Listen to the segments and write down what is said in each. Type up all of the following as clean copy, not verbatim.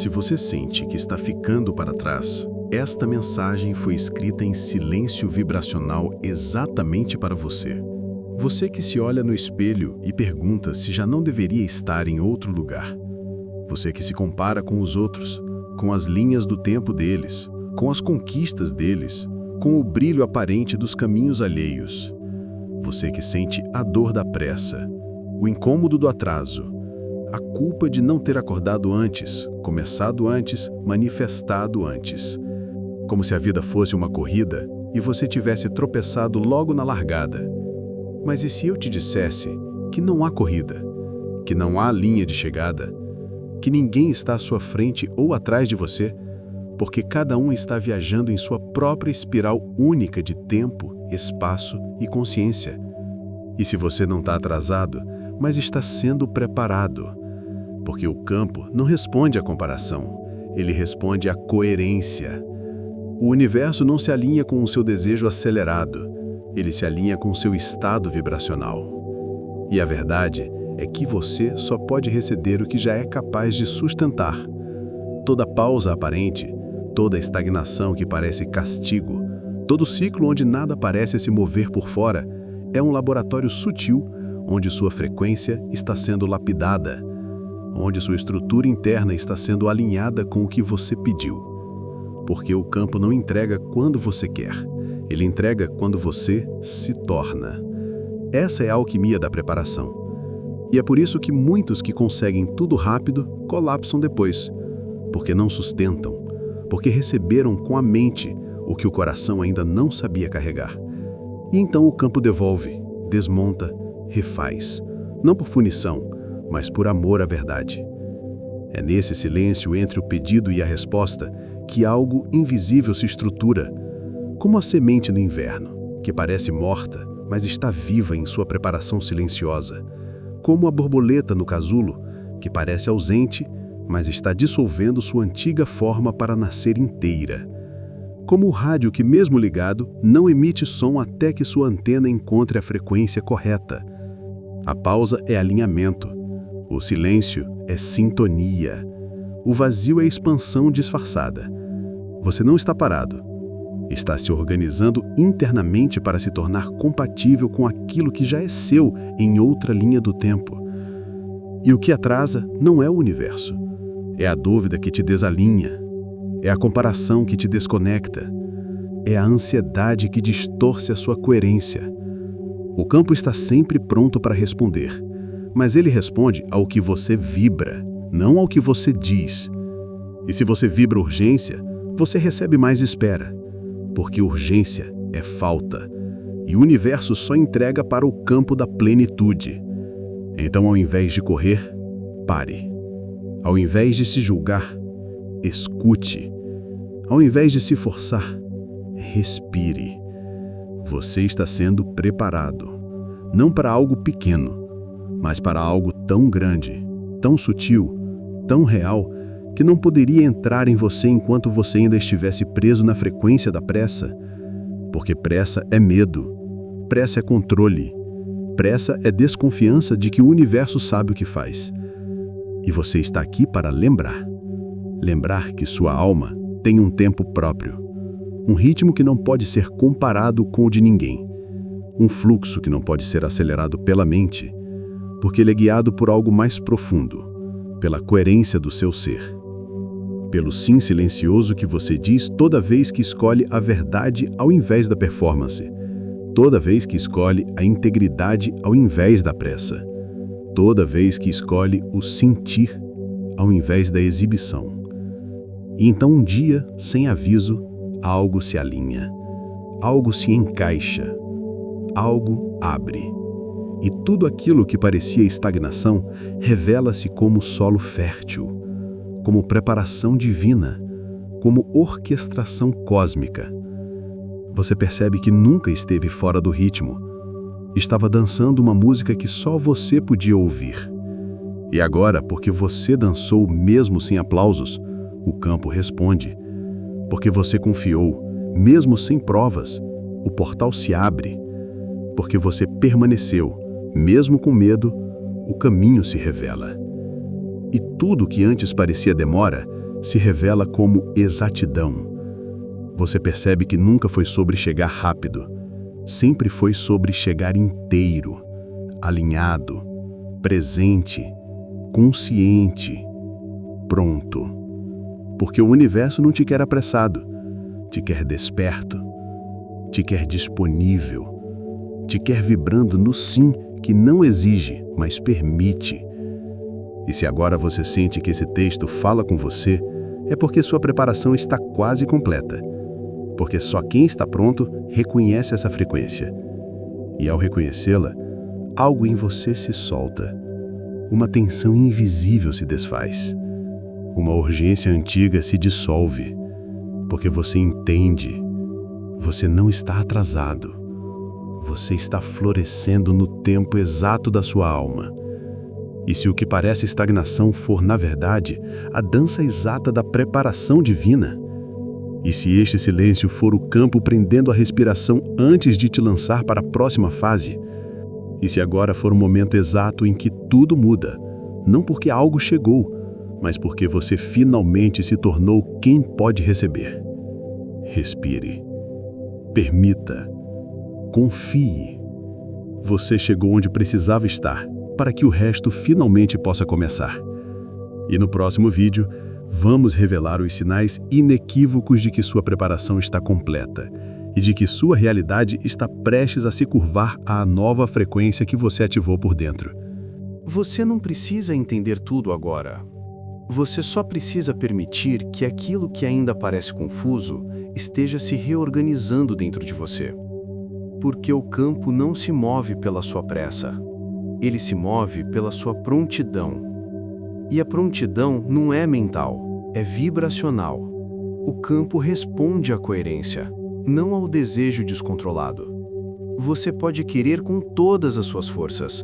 Se você sente que está ficando para trás, esta mensagem foi escrita em silêncio vibracional exatamente para você. Você que se olha no espelho e pergunta se já não deveria estar em outro lugar. Você que se compara com os outros, com as linhas do tempo deles, com as conquistas deles, com o brilho aparente dos caminhos alheios. Você que sente a dor da pressa, o incômodo do atraso, a culpa de não ter acordado antes, começado antes, manifestado antes. Como se a vida fosse uma corrida e você tivesse tropeçado logo na largada. Mas e se eu te dissesse que não há corrida, que não há linha de chegada, que ninguém está à sua frente ou atrás de você, porque cada um está viajando em sua própria espiral única de tempo, espaço e consciência? E se você não está atrasado, mas está sendo preparado? Porque o campo não responde à comparação, ele responde à coerência. O universo não se alinha com o seu desejo acelerado, ele se alinha com o seu estado vibracional. E a verdade é que você só pode receber o que já é capaz de sustentar. Toda pausa aparente, toda estagnação que parece castigo, todo ciclo onde nada parece se mover por fora, é um laboratório sutil onde sua frequência está sendo lapidada, onde sua estrutura interna está sendo alinhada com o que você pediu. Porque o campo não entrega quando você quer, ele entrega quando você se torna. Essa é a alquimia da preparação. E é por isso que muitos que conseguem tudo rápido colapsam depois, porque não sustentam, porque receberam com a mente o que o coração ainda não sabia carregar. E então o campo devolve, desmonta, refaz, não por punição, mas por amor à verdade. É nesse silêncio entre o pedido e a resposta que algo invisível se estrutura, como a semente no inverno, que parece morta, mas está viva em sua preparação silenciosa, como a borboleta no casulo, que parece ausente, mas está dissolvendo sua antiga forma para nascer inteira, como o rádio que, mesmo ligado, não emite som até que sua antena encontre a frequência correta. A pausa é alinhamento. O silêncio é sintonia. O vazio é expansão disfarçada. Você não está parado. Está se organizando internamente para se tornar compatível com aquilo que já é seu em outra linha do tempo. E o que atrasa não é o universo. É a dúvida que te desalinha. É a comparação que te desconecta. É a ansiedade que distorce a sua coerência. O campo está sempre pronto para responder. Mas ele responde ao que você vibra, não ao que você diz. E se você vibra urgência, você recebe mais espera, porque urgência é falta, e o universo só entrega para o campo da plenitude. Então, ao invés de correr, pare. Ao invés de se julgar, escute. Ao invés de se forçar, respire. Você está sendo preparado, não para algo pequeno, mas para algo tão grande, tão sutil, tão real, que não poderia entrar em você enquanto você ainda estivesse preso na frequência da pressa. Porque pressa é medo, pressa é controle, pressa é desconfiança de que o universo sabe o que faz. E você está aqui para lembrar. Lembrar que sua alma tem um tempo próprio, um ritmo que não pode ser comparado com o de ninguém, um fluxo que não pode ser acelerado pela mente, porque ele é guiado por algo mais profundo, pela coerência do seu ser. Pelo sim silencioso que você diz toda vez que escolhe a verdade ao invés da performance, toda vez que escolhe a integridade ao invés da pressa, toda vez que escolhe o sentir ao invés da exibição. E então um dia, sem aviso, algo se alinha, algo se encaixa, algo abre. E tudo aquilo que parecia estagnação revela-se como solo fértil, como preparação divina, como orquestração cósmica. Você percebe que nunca esteve fora do ritmo. Estava dançando uma música que só você podia ouvir. E agora, porque você dançou mesmo sem aplausos, o campo responde. Porque você confiou, mesmo sem provas, o portal se abre. Porque você permaneceu, mesmo com medo, o caminho se revela. E tudo que antes parecia demora, se revela como exatidão. Você percebe que nunca foi sobre chegar rápido, sempre foi sobre chegar inteiro, alinhado, presente, consciente, pronto. Porque o universo não te quer apressado, te quer desperto, te quer disponível, te quer vibrando no sim que não exige, mas permite. E se agora você sente que esse texto fala com você, é porque sua preparação está quase completa. Porque só quem está pronto reconhece essa frequência. E ao reconhecê-la, algo em você se solta. Uma tensão invisível se desfaz. Uma urgência antiga se dissolve. Porque você entende. Você não está atrasado. Você está florescendo no tempo exato da sua alma. E se o que parece estagnação for, na verdade, a dança exata da preparação divina? E se este silêncio for o campo prendendo a respiração antes de te lançar para a próxima fase? E se agora for o momento exato em que tudo muda, não porque algo chegou, mas porque você finalmente se tornou quem pode receber? Respire. Permita. Confie. Você chegou onde precisava estar, para que o resto finalmente possa começar. E no próximo vídeo, vamos revelar os sinais inequívocos de que sua preparação está completa e de que sua realidade está prestes a se curvar à nova frequência que você ativou por dentro. Você não precisa entender tudo agora. Você só precisa permitir que aquilo que ainda parece confuso esteja se reorganizando dentro de você. Porque o campo não se move pela sua pressa. Ele se move pela sua prontidão. E a prontidão não é mental, é vibracional. O campo responde à coerência, não ao desejo descontrolado. Você pode querer com todas as suas forças,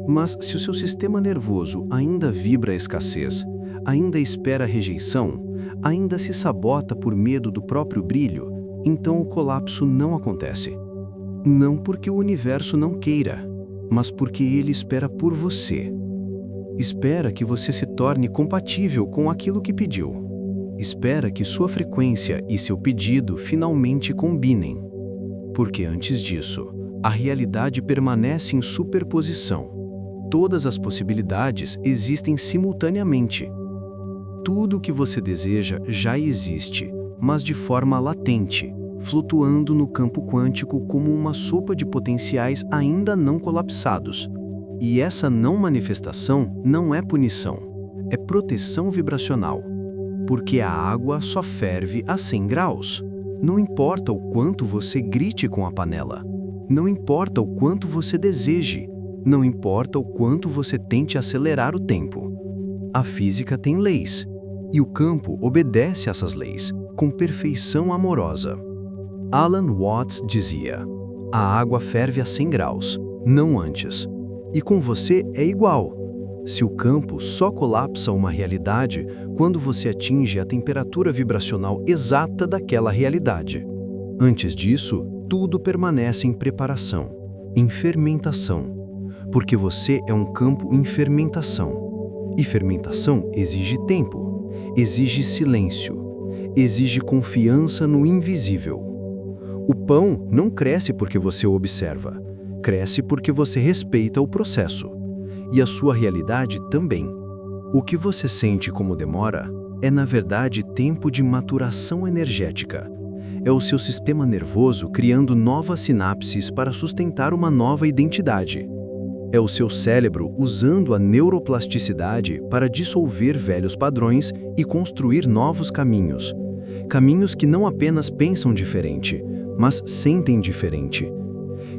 mas se o seu sistema nervoso ainda vibra a escassez, ainda espera a rejeição, ainda se sabota por medo do próprio brilho, então o colapso não acontece. Não porque o universo não queira, mas porque ele espera por você. Espera que você se torne compatível com aquilo que pediu. Espera que sua frequência e seu pedido finalmente combinem. Porque antes disso, a realidade permanece em superposição. Todas as possibilidades existem simultaneamente. Tudo o que você deseja já existe, mas de forma latente, flutuando no campo quântico como uma sopa de potenciais ainda não colapsados. E essa não manifestação não é punição, é proteção vibracional. Porque a água só ferve a 100 graus. Não importa o quanto você grite com a panela. Não importa o quanto você deseje. Não importa o quanto você tente acelerar o tempo. A física tem leis, e o campo obedece a essas leis, com perfeição amorosa. Alan Watts dizia: a água ferve a 100 graus, não antes. E com você é igual. Se o campo só colapsa uma realidade quando você atinge a temperatura vibracional exata daquela realidade. Antes disso, tudo permanece em preparação, em fermentação. Porque você é um campo em fermentação. E fermentação exige tempo, exige silêncio, exige confiança no invisível. O pão não cresce porque você o observa. Cresce porque você respeita o processo. E a sua realidade também. O que você sente como demora é, na verdade, tempo de maturação energética. É o seu sistema nervoso criando novas sinapses para sustentar uma nova identidade. É o seu cérebro usando a neuroplasticidade para dissolver velhos padrões e construir novos caminhos. Caminhos que não apenas pensam diferente, mas sentem diferente.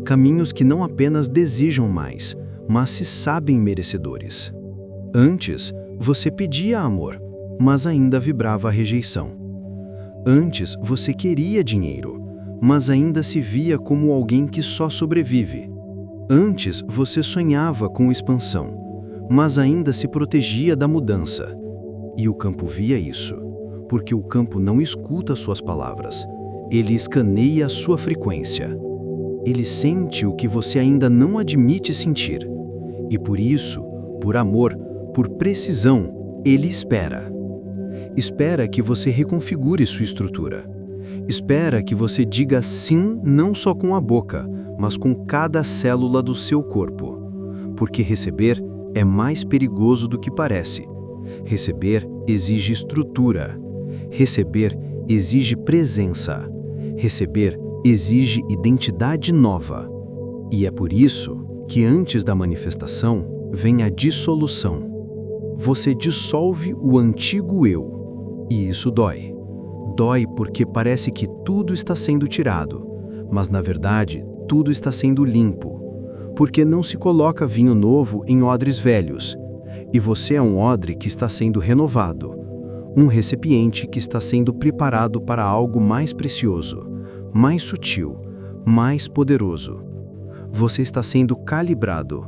Caminhos que não apenas desejam mais, mas se sabem merecedores. Antes, você pedia amor, mas ainda vibrava a rejeição. Antes, você queria dinheiro, mas ainda se via como alguém que só sobrevive. Antes, você sonhava com expansão, mas ainda se protegia da mudança. E o campo via isso, porque o campo não escuta suas palavras. Ele escaneia a sua frequência. Ele sente o que você ainda não admite sentir. E por isso, por amor, por precisão, ele espera. Espera que você reconfigure sua estrutura. Espera que você diga sim não só com a boca, mas com cada célula do seu corpo. Porque receber é mais perigoso do que parece. Receber exige estrutura. Receber exige presença. Receber exige identidade nova. E é por isso que antes da manifestação vem a dissolução. Você dissolve o antigo eu. E isso dói. Dói porque parece que tudo está sendo tirado, mas na verdade tudo está sendo limpo. Porque não se coloca vinho novo em odres velhos. E você é um odre que está sendo renovado. Um recipiente que está sendo preparado para algo mais precioso, mais sutil, mais poderoso. Você está sendo calibrado.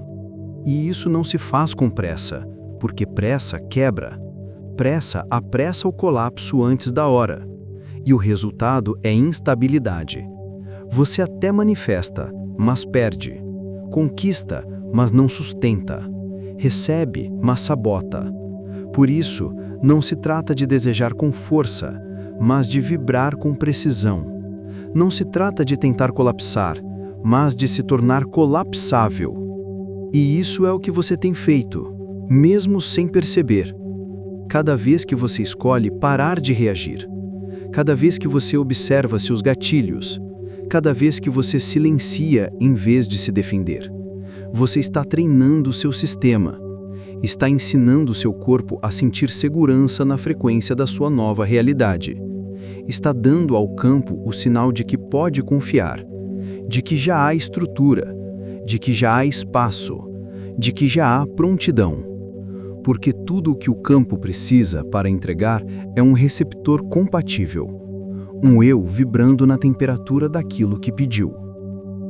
E isso não se faz com pressa, porque pressa quebra. Pressa apressa o colapso antes da hora. E o resultado é instabilidade. Você até manifesta, mas perde. Conquista, mas não sustenta. Recebe, mas sabota. Por isso, não se trata de desejar com força, mas de vibrar com precisão. Não se trata de tentar colapsar, mas de se tornar colapsável. E isso é o que você tem feito, mesmo sem perceber. Cada vez que você escolhe parar de reagir, cada vez que você observa seus gatilhos, cada vez que você silencia em vez de se defender, você está treinando o seu sistema, está ensinando o seu corpo a sentir segurança na frequência da sua nova realidade. Está dando ao campo o sinal de que pode confiar, de que já há estrutura, de que já há espaço, de que já há prontidão. Porque tudo o que o campo precisa para entregar é um receptor compatível, um eu vibrando na temperatura daquilo que pediu.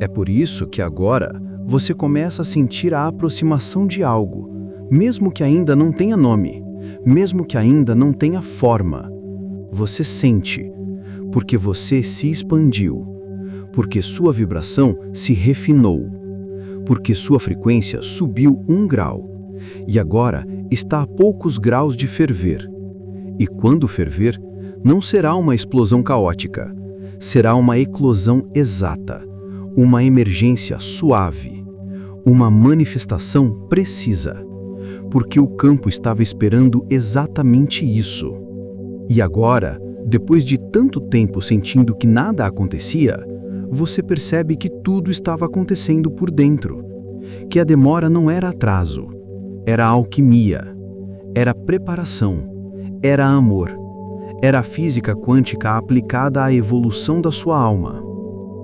É por isso que agora você começa a sentir a aproximação de algo, mesmo que ainda não tenha nome, mesmo que ainda não tenha forma. Você sente, porque você se expandiu, porque sua vibração se refinou, porque sua frequência subiu 1 grau, e agora está a poucos graus de ferver. E quando ferver, não será uma explosão caótica, será uma eclosão exata, uma emergência suave, uma manifestação precisa, porque o campo estava esperando exatamente isso. E agora, depois de tanto tempo sentindo que nada acontecia, você percebe que tudo estava acontecendo por dentro, que a demora não era atraso, era alquimia, era preparação, era amor, era a física quântica aplicada à evolução da sua alma.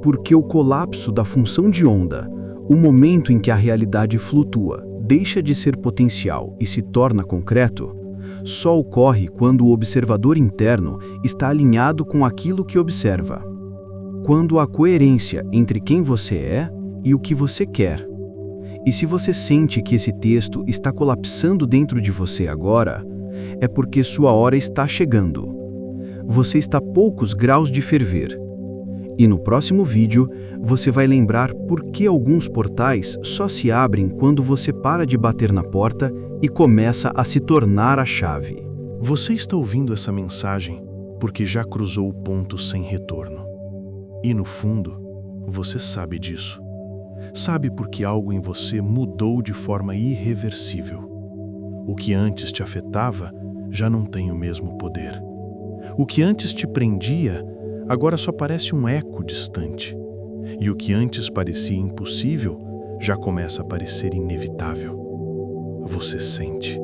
Porque o colapso da função de onda, o momento em que a realidade flutua, deixa de ser potencial e se torna concreto, só ocorre quando o observador interno está alinhado com aquilo que observa. Quando há coerência entre quem você é e o que você quer. E se você sente que esse texto está colapsando dentro de você agora, é porque sua hora está chegando. Você está a poucos graus de ferver. E no próximo vídeo, você vai lembrar por que alguns portais só se abrem quando você para de bater na porta e começa a se tornar a chave. Você está ouvindo essa mensagem porque já cruzou o ponto sem retorno. E no fundo, você sabe disso. Sabe porque algo em você mudou de forma irreversível. O que antes te afetava já não tem o mesmo poder. O que antes te prendia, agora só parece um eco distante. E o que antes parecia impossível, já começa a parecer inevitável. Você sente.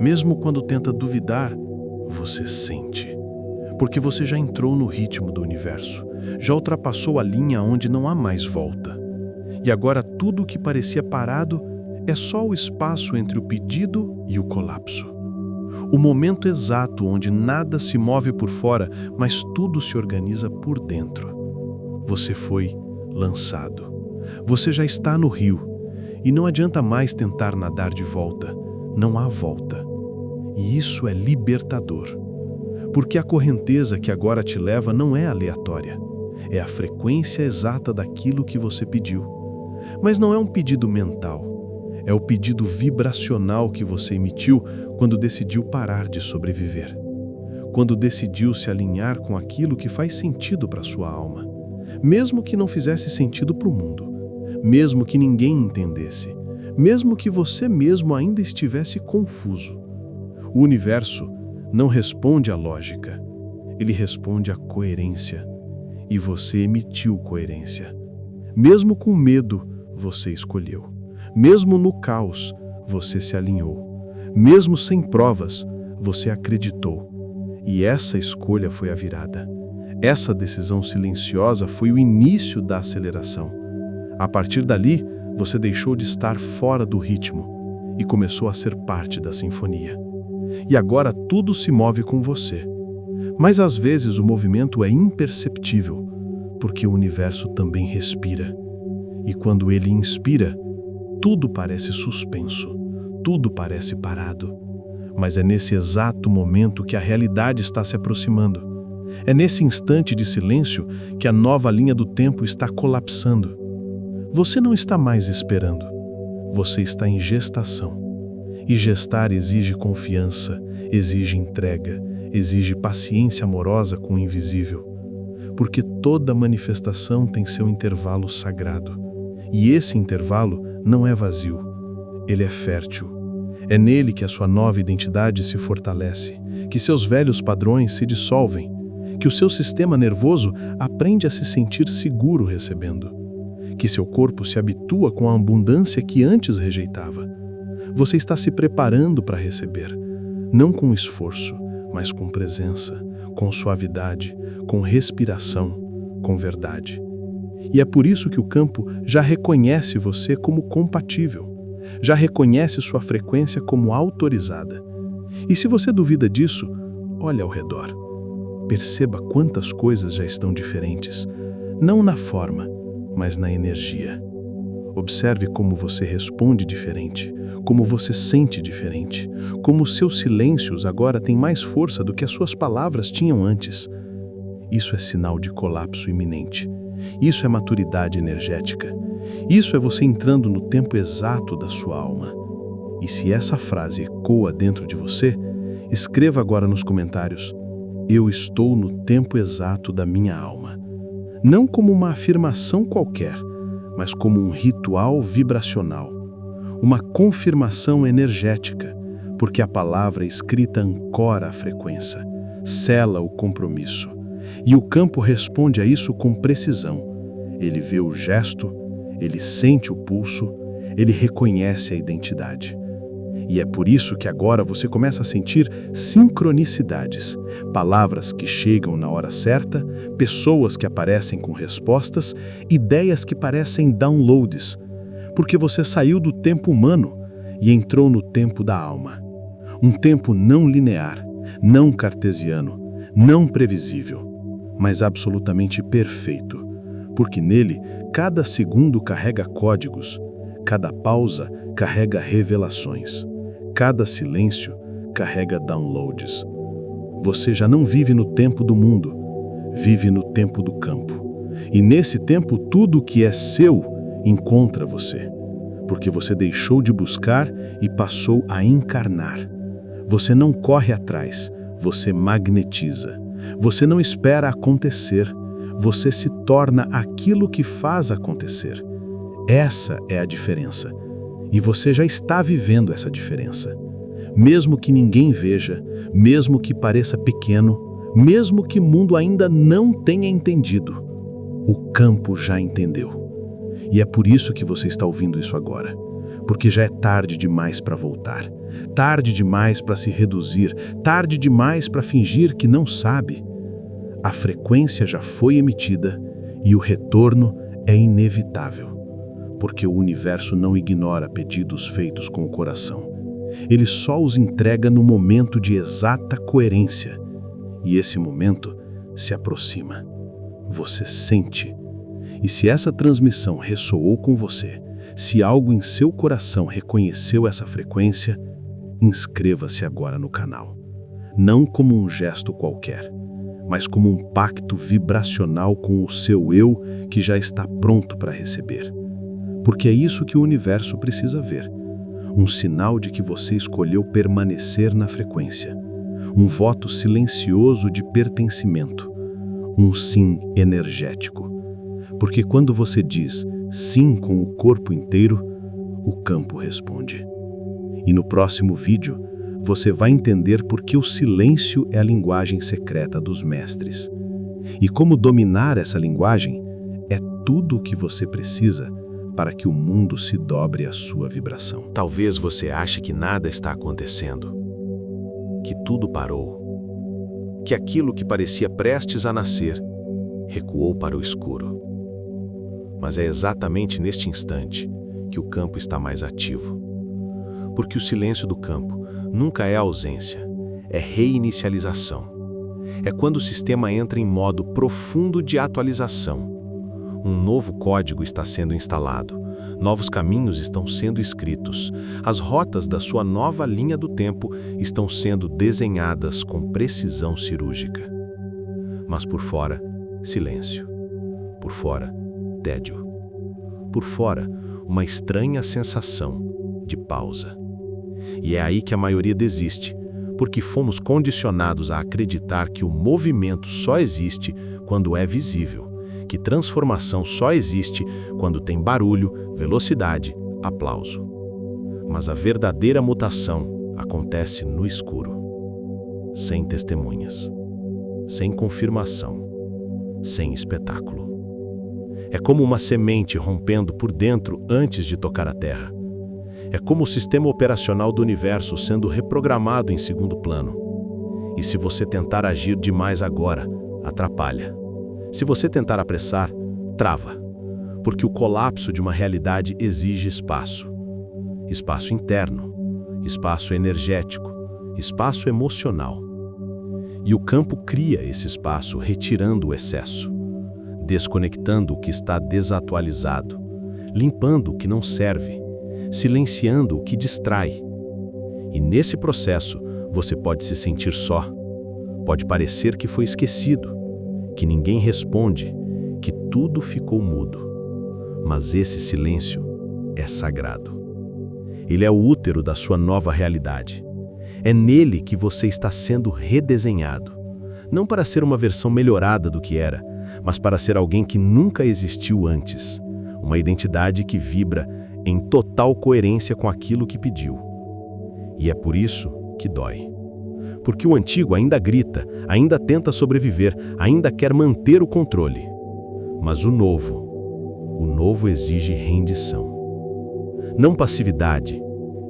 Mesmo quando tenta duvidar, você sente. Porque você já entrou no ritmo do universo, já ultrapassou a linha onde não há mais volta. E agora tudo o que parecia parado é só o espaço entre o pedido e o colapso. O momento exato onde nada se move por fora, mas tudo se organiza por dentro. Você foi lançado. Você já está no rio. E não adianta mais tentar nadar de volta. Não há volta. E isso é libertador. Porque a correnteza que agora te leva não é aleatória. É a frequência exata daquilo que você pediu. Mas não é um pedido mental. É o pedido vibracional que você emitiu quando decidiu parar de sobreviver. quando decidiu se alinhar com aquilo que faz sentido para sua alma, mesmo que não fizesse sentido para o mundo, mesmo que ninguém entendesse, mesmo que você mesmo ainda estivesse confuso. O universo não responde à lógica, ele responde à coerência. E você emitiu coerência. Mesmo com medo, você escolheu. Mesmo no caos, você se alinhou. Mesmo sem provas, você acreditou. E essa escolha foi a virada. Essa decisão silenciosa foi o início da aceleração. A partir dali, você deixou de estar fora do ritmo e começou a ser parte da sinfonia. E agora tudo se move com você. Mas às vezes o movimento é imperceptível, porque o universo também respira. E quando ele inspira, tudo parece suspenso, tudo parece parado. Mas é nesse exato momento que a realidade está se aproximando. É nesse instante de silêncio que a nova linha do tempo está colapsando. Você não está mais esperando, você está em gestação. E gestar exige confiança, exige entrega, exige paciência amorosa com o invisível. Porque toda manifestação tem seu intervalo sagrado. E esse intervalo não é vazio, ele é fértil. É nele que a sua nova identidade se fortalece, que seus velhos padrões se dissolvem, que o seu sistema nervoso aprende a se sentir seguro recebendo, que seu corpo se habitua com a abundância que antes rejeitava. Você está se preparando para receber, não com esforço, mas com presença, com suavidade, com respiração, com verdade. E é por isso que o campo já reconhece você como compatível, já reconhece sua frequência como autorizada. E se você duvida disso, olhe ao redor. Perceba quantas coisas já estão diferentes, não na forma, mas na energia. Observe como você responde diferente, como você sente diferente, como os seus silêncios agora têm mais força do que as suas palavras tinham antes. Isso é sinal de colapso iminente. Isso é maturidade energética. Isso é você entrando no tempo exato da sua alma. E se essa frase ecoa dentro de você, escreva agora nos comentários: eu estou no tempo exato da minha alma. Não como uma afirmação qualquer, mas como um ritual vibracional, uma confirmação energética, porque a palavra escrita ancora a frequência, sela o compromisso. E o campo responde a isso com precisão. Ele vê o gesto, ele sente o pulso, ele reconhece a identidade. E é por isso que agora você começa a sentir sincronicidades, palavras que chegam na hora certa, pessoas que aparecem com respostas, ideias que parecem downloads, porque você saiu do tempo humano e entrou no tempo da alma. Um tempo não linear, não cartesiano, não previsível, mas absolutamente perfeito, porque nele cada segundo carrega códigos, cada pausa carrega revelações. Cada silêncio carrega downloads. Você já não vive no tempo do mundo, vive no tempo do campo. E nesse tempo tudo que é seu encontra você, porque você deixou de buscar e passou a encarnar. Você não corre atrás, você magnetiza. Você não espera acontecer, você se torna aquilo que faz acontecer. Essa é a diferença. E você já está vivendo essa diferença. Mesmo que ninguém veja, mesmo que pareça pequeno, mesmo que o mundo ainda não tenha entendido, o campo já entendeu. E é por isso que você está ouvindo isso agora. Porque já é tarde demais para voltar. Tarde demais para se reduzir. Tarde demais para fingir que não sabe. A frequência já foi emitida e o retorno é inevitável. Porque o universo não ignora pedidos feitos com o coração. Ele só os entrega no momento de exata coerência. E esse momento se aproxima. Você sente. E se essa transmissão ressoou com você, se algo em seu coração reconheceu essa frequência, inscreva-se agora no canal. Não como um gesto qualquer, mas como um pacto vibracional com o seu eu que já está pronto para receber. Porque é isso que o universo precisa ver. Um sinal de que você escolheu permanecer na frequência. um voto silencioso de pertencimento, um sim energético. Porque quando você diz sim com o corpo inteiro, o campo responde. E no próximo vídeo, você vai entender por que o silêncio é a linguagem secreta dos mestres. E como dominar essa linguagem é tudo o que você precisa para que o mundo se dobre à sua vibração. Talvez você ache que nada está acontecendo, que tudo parou, que aquilo que parecia prestes a nascer recuou para o escuro. Mas é exatamente neste instante que o campo está mais ativo. Porque o silêncio do campo nunca é ausência, é reinicialização. É quando o sistema entra em modo profundo de atualização. Um novo código está sendo instalado, novos caminhos estão sendo escritos, as rotas da sua nova linha do tempo estão sendo desenhadas com precisão cirúrgica. Mas por fora, silêncio. Por fora, tédio. Por fora, uma estranha sensação de pausa. E é aí que a maioria desiste, porque fomos condicionados a acreditar que o movimento só existe quando é visível, que transformação só existe quando tem barulho, velocidade, aplauso. Mas a verdadeira mutação acontece no escuro, sem testemunhas, sem confirmação, sem espetáculo. É como uma semente rompendo por dentro antes de tocar a terra. É como o sistema operacional do universo sendo reprogramado em segundo plano. E se você tentar agir demais agora, atrapalha. Se você tentar apressar, trava. Porque o colapso de uma realidade exige espaço. Espaço interno, espaço energético, espaço emocional. E o campo cria esse espaço retirando o excesso, desconectando o que está desatualizado, limpando o que não serve, silenciando o que distrai. E nesse processo, você pode se sentir só. Pode parecer que foi esquecido, que ninguém responde, que tudo ficou mudo. Mas esse silêncio é sagrado. Ele é o útero da sua nova realidade. É nele que você está sendo redesenhado. Não para ser uma versão melhorada do que era, mas para ser alguém que nunca existiu antes. Uma identidade que vibra em total coerência com aquilo que pediu. E é por isso que dói. Porque o antigo ainda grita, ainda tenta sobreviver, ainda quer manter o controle. Mas o novo exige rendição. Não passividade,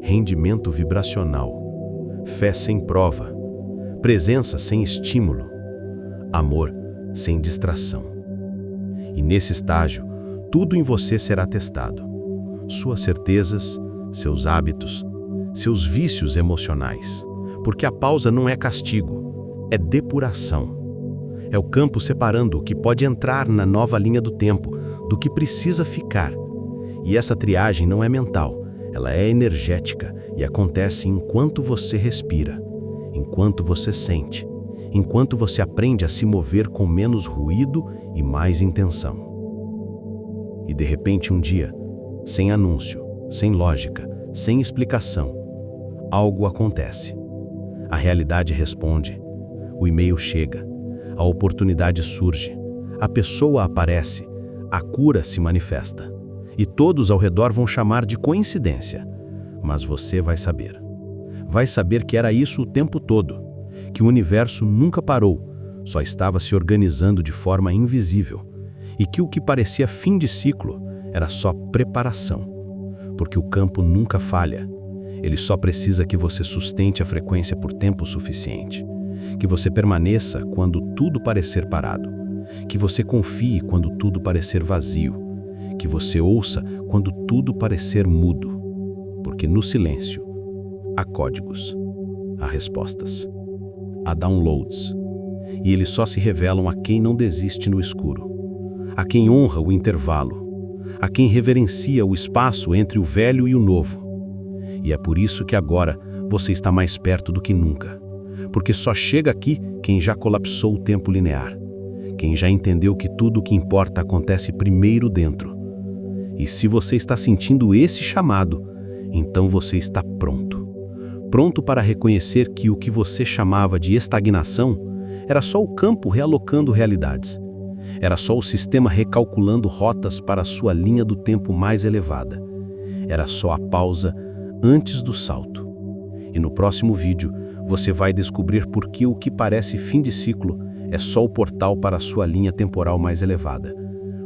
rendimento vibracional, fé sem prova, presença sem estímulo, amor sem distração. E nesse estágio, tudo em você será testado. Suas certezas, seus hábitos, seus vícios emocionais. Porque a pausa não é castigo, é depuração. É o campo separando o que pode entrar na nova linha do tempo, do que precisa ficar. E essa triagem não é mental, ela é energética e acontece enquanto você respira, enquanto você sente, enquanto você aprende a se mover com menos ruído e mais intenção. E de repente um dia, sem anúncio, sem lógica, sem explicação, algo acontece. A realidade responde, o e-mail chega, a oportunidade surge, a pessoa aparece, a cura se manifesta. E todos ao redor vão chamar de coincidência. Mas você vai saber. Vai saber que era isso o tempo todo, que o universo nunca parou, só estava se organizando de forma invisível, e que o que parecia fim de ciclo era só preparação, porque o campo nunca falha. Ele só precisa que você sustente a frequência por tempo suficiente, que você permaneça quando tudo parecer parado, que você confie quando tudo parecer vazio, que você ouça quando tudo parecer mudo, porque no silêncio há códigos, há respostas, há downloads, e eles só se revelam a quem não desiste no escuro, a quem honra o intervalo, a quem reverencia o espaço entre o velho e o novo. E é por isso que agora você está mais perto do que nunca, porque só chega aqui quem já colapsou o tempo linear, quem já entendeu que tudo o que importa acontece primeiro dentro. E se você está sentindo esse chamado, então você está pronto. pronto para reconhecer que o que você chamava de estagnação era só o campo realocando realidades. Era só o sistema recalculando rotas para a sua linha do tempo mais elevada. Era só a pausa antes do salto. E no próximo vídeo, você vai descobrir por que o que parece fim de ciclo é só o portal para a sua linha temporal mais elevada.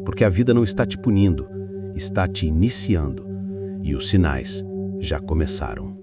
Porque a vida não está te punindo, está te iniciando. E os sinais já começaram.